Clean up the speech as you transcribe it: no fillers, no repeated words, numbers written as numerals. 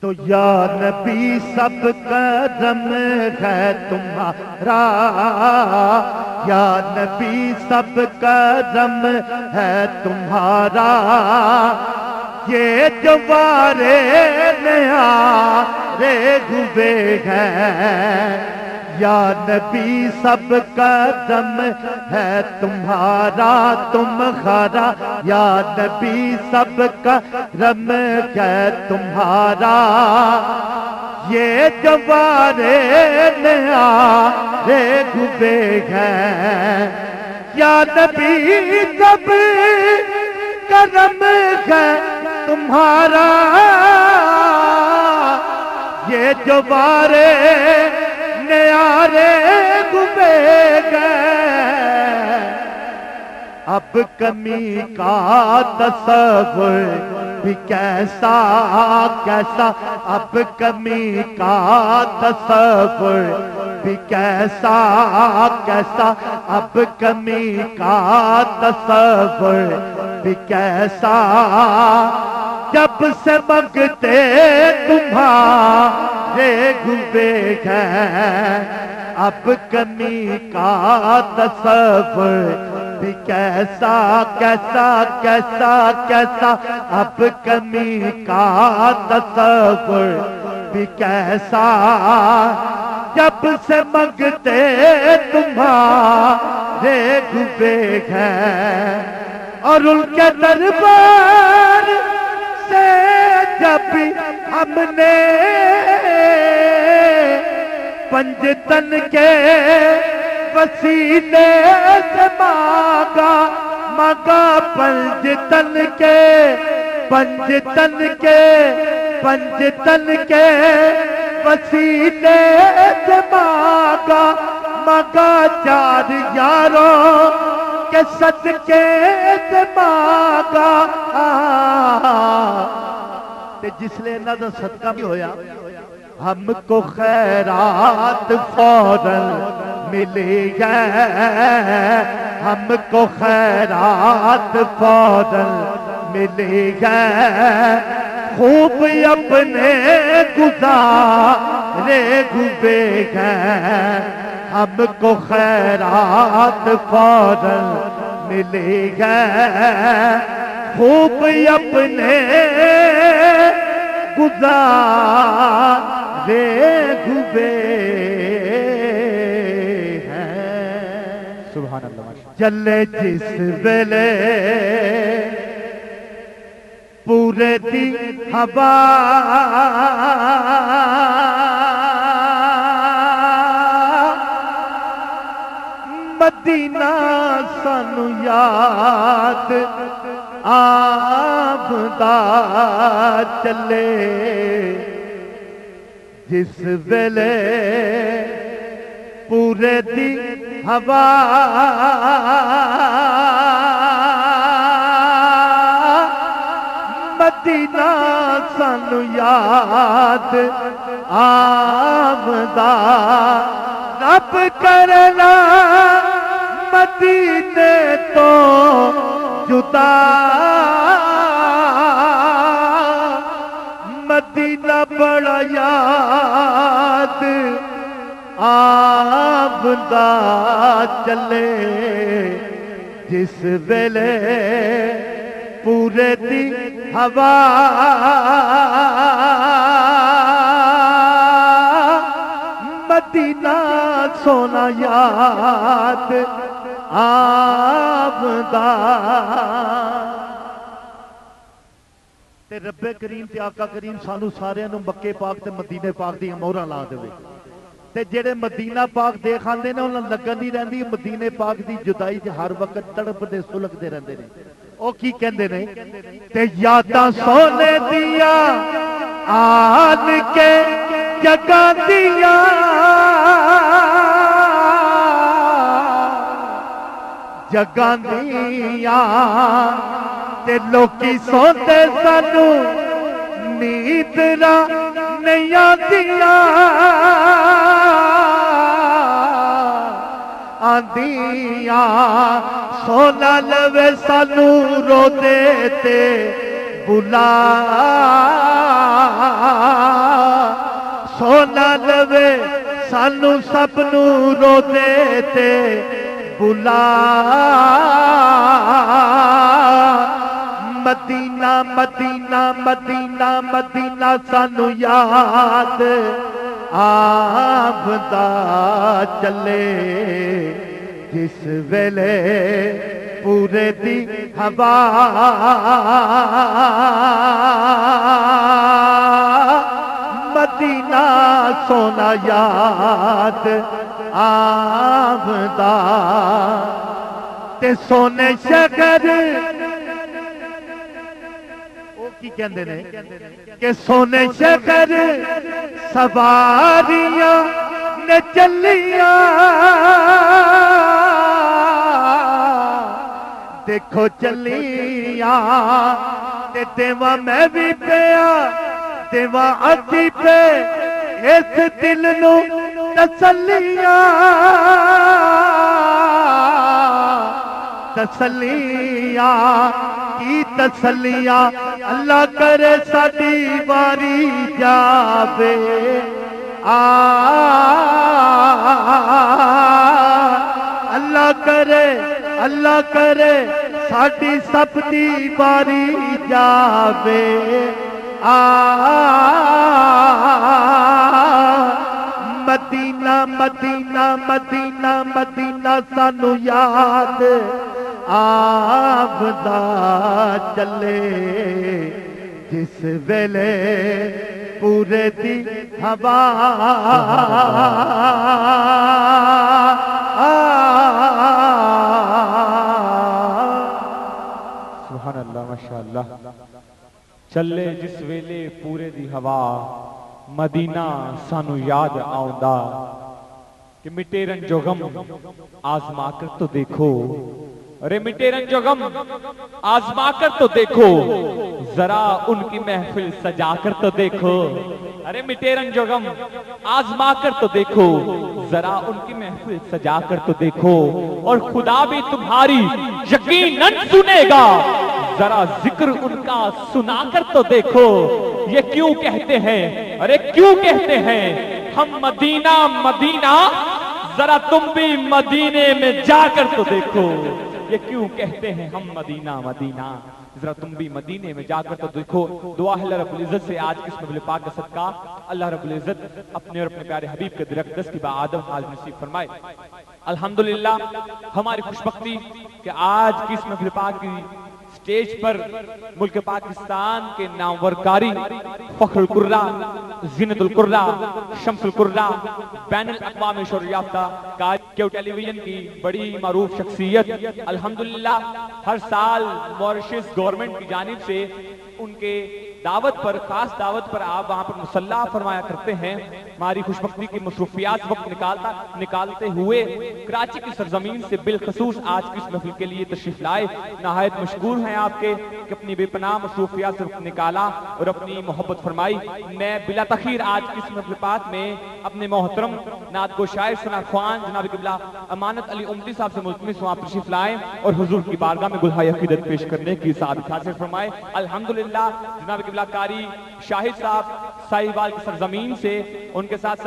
تو یا نبی سب کرم ہے تمہارا، یا نبی سب کرم ہے تمہارا، یہ جوارے نیارے ہوئے ہیں، یا نبی سب کرم ہے تمہارا تمہارا، یا نبی سب کرم ہے تمہارا، یہ جوارے نیارے ہوئے ہیں، یا نبی سب کرم ہے تمہارا، یہ جوارے نیارے ہوئے گئے، اب کمی کا تصور بھی کیسا کیسا، اب کمی کا تصور بھی کیسا کیسا، اب کمی کا تصور بھی کیسا، جب سے منگتے تمہارے ہوئے ہیں، اب کمی کا تصور بھی کیسا کیسا کیسا کیسا، اب کمی کا تصور بھی کیسا، جب سے منگتے تمہارے ہوئے ہیں، اور ان کے دربار سے جب ہم نے پنجتن کے وسیلے سے مانگا، مانگا پنجتن کے پنجتن کے پنجتن کے وسیلے سے مانگا، مانگا چار یاروں کے صدقے سے مانگا، تے جس لئے انہاں دا صدقہ بھی ہویا، ہم کو خیرات فوراً ملی ہے، ہم کو خیرات فوراً ملی ہے، خوب اپنے گزارے ہوئے ہیں، ہم کو خیرات فوراً ملی ہے، خوب اپنے گزارے ہوئے ہیں، سبحان اللہ، چلے جس ویلے پورے دی ہوا، مدینہ سانو یاد آمدا چلے، جس ویلے پورے دی ہوا مدینہ سانو یاد آمدا، رب کرنا مدینے تو جدا، مدینہ بڑا یاد آمدا چلے، جس ویلے پورے دی ہوا مدینہ سونا یاد آمدا، تے رب کریم تے آقا کریم سانو سارے نو مکے پاک تے مدینے پاک دی مہراں لا دے، تے جڑے مدینہ پاک دیکھ آندے نے انہاں لگن دی رہندی مدینے پاک دی جدائی تے ہر وقت تڑپ دے سلگ دے رہندے نے، او کی کہندے نے، تے یاداں سونے دیا آن کے جگہ دیا، جگہ دیا تے لوکی سوندے سانو نیند نہیں آندیاں، آندیاں سونا لوے سانو رو دے تے بلا سانو سب نو روزے تے بلا مدینہ مدینہ مدینہ مدینہ سانو یاد آبدا چلے جس ویلے پورے دی ہوا مدینہ سونا یاد آبدا تے سونے شگر او کی کہندے نے کہ سونے شگر سواریاں نے چلیاں دیکھو چلیاں تے دیواں میں بھی پیا دیواں اتی پہ اس دل نو تسلیاں تسلیاں کی تسلیاں اللہ کرے ساڈی واری جاوے اللہ کرے ساڈی سب دی واری جاوے مدینہ مدینہ مدینہ مدینہ سانو یاد آبدا چلے جس ویلے پورے دی ہوا سبحان اللہ ماشاءاللہ چلے جس ویلے پورے دی ہوا مدینہ سانو یاد آؤندا کہ مٹے رنجو غم آزما کر تو دیکھو ارے مٹے رنجو غم آزما کر تو دیکھو ذرا ان کی محفل سجا کر تو دیکھو ارے مٹے رنجو غم آزما کر تو دیکھو ذرا ان کی محفل سجا کر تو دیکھو اور خدا بھی تمہاری یقیناً سنے گا ذرا ذکر ان کا سنا کر تو دیکھو یہ کیوں کہتے ہیں ارے کیوں کہتے ہیں ہم مدینہ مدینہ ذرا تم بھی مدینے میں جا کر تو دیکھو یہ کیوں کہتے ہیں ہم مدینہ مدینہ ذرا تم بھی مدینے میں جا کر تو دیکھو دعا ہے اللہ رب العزت سے آج کس محفل پاک کا صدقہ اللہ رب العزت اپنے اور اپنے پیارے حبیب کے درقدس کی بآدم حال نصیب فرمائے الحمدللہ ہماری خوشبختی کہ آج کس محفل پاک کی سٹیج پر ملک پاکستان کے نامور کاری فخر القرہ زینت القرہ شمس القرہ بین الاقوامی شہرت یافتہ کیو ٹیلی ویژن کی بڑی معروف شخصیت الحمدللہ ہر سال ماریشس گورنمنٹ کی جانب سے ان کے دعوت پر خاص دعوت پر آپ وہاں پر مسلح فرمایا کرتے ہیں ہماری خوشبختی کی مصروفیات وقت نکالتے ہوئے کراچی کی سرزمین سے بالخصوص آج کی اس محفل کے لیے تشریف لائے نہایت مشکور ہیں آپ کے کہ اپنی بے پناہ مصروفیات سے وقت نکالا اور اپنی محبت فرمائی میں بلا تخیر آج کی اس محفل پاک میں اپنے محترم نعت گو شاعر ثنا خوان جناب قبلہ امانت علی امتی صاحب سے ملتمس ہوں آپ تشریف لائیں اور حضور کی بارگاہ میں گلہائے عقیدت پیش کرنے کی سعادت حاصل فرمائے الحمدللہ جناب قبلہ کاری شاہد صاحب ساہیوال کی سرزمین سے ان کے ساتھ